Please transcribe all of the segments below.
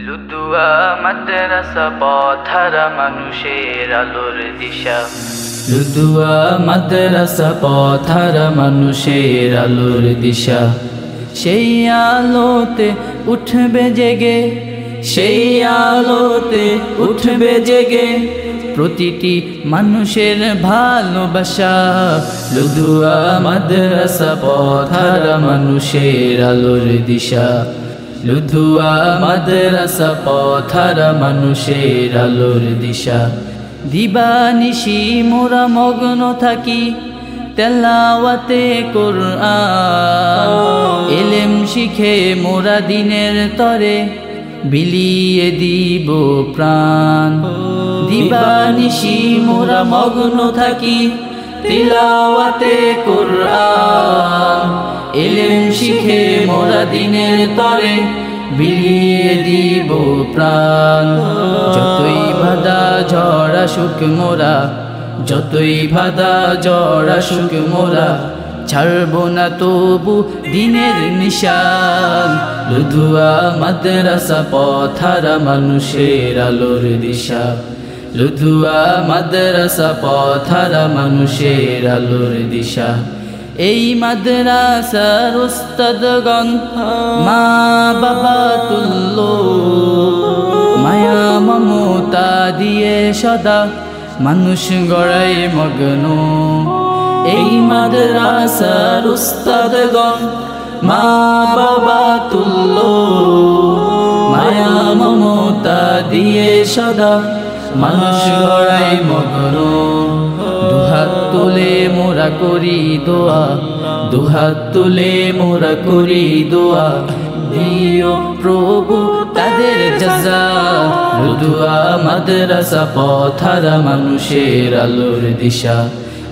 লুদুয়া মাদ্রাসা পথহারা মানুষের আলোর দিশা। লুদুয়া মাদ্রাসা পথহারা মানুষের আলোর দিশা। সেই আলোতে উঠবে জেগে, সেই আলোতে উঠবে জেগে প্রতিটি মানুষের ভালোবাসা। লুদুয়া মাদ্রাসা পথহারা মানুষের আলোর দিশা। লুদুয়া মাদ্রাসা পথহারা মানুষের আলোর দিশা। দিবানিশি মোরা মগ্ন থাকি তেলাওয়াতে কোরআন, ইলম শিখে মোরা দিনের তরে বিলিয়ে দিব প্রাণ। দিবানিশি মোরা মগ্ন থাকি তিলাওয়াতে কোরআন, ইলম শিখে মোরা দিনের তরে বিলিয়ে দিব প্রাণ। যতই বাধা ঝড় আসুক মোরা, যতই বাধা ঝড় আসুক মোরা ছাড়ব না তবু দিনের নিশান। লুদুয়া মাদ্রাসা পথহারা মানুষের আলোর দিশা। লুদুয়া মাদ্রাসা পথহারা মানুষের আলোর দিশা। এই মাদ্রাসার উস্তাদগণ মা বাবা তুল্য, মায়া মমতা দিয়ে সদা মানুষ গড়ায় মগ্ন। এই মাদ্রাসার উস্তাদগণ মা বাবা তুল্য, মায়া মমতা দিয়ে সদা মানুষ গড়ায় মগ্ন। দুহাত তুলে মোরা করি দোয়া, দুহাত তুলে মোরা করি দোয়া, দিও প্রভু তাদের জাযা। লুদুয়া মাদ্রাসা পথহারা মানুষের আলোর দিশা।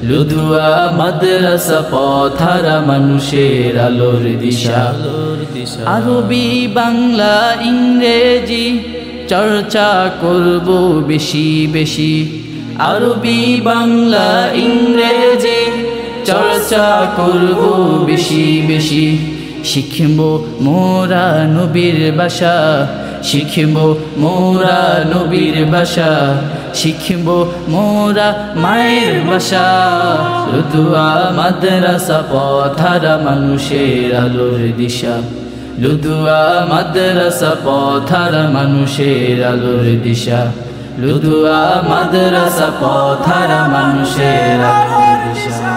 লুদুয়া মাদ্রাসা পথহারা মানুষের আলোর দিশা। আরবি বাংলা ইংরেজি চর্চা করব বেশি বেশি। আরবি বাংলা ইংরেজি চর্চা করব বেশি বেশি। শিখব মোরা নবীর ভাষা, শিখব মোরা নবীর ভাষা, শিখব মোরা মায়ের ভাষা। লুদুয়া মাদ্রাসা পথহারা মানুষের আলোর দিশা। লুদুয়া মাদ্রাসা পথহারা মানুষের আলোর দিশা। লুদুয়া মাদ্রাসা পথহারা মানুষের আলোর দিশা।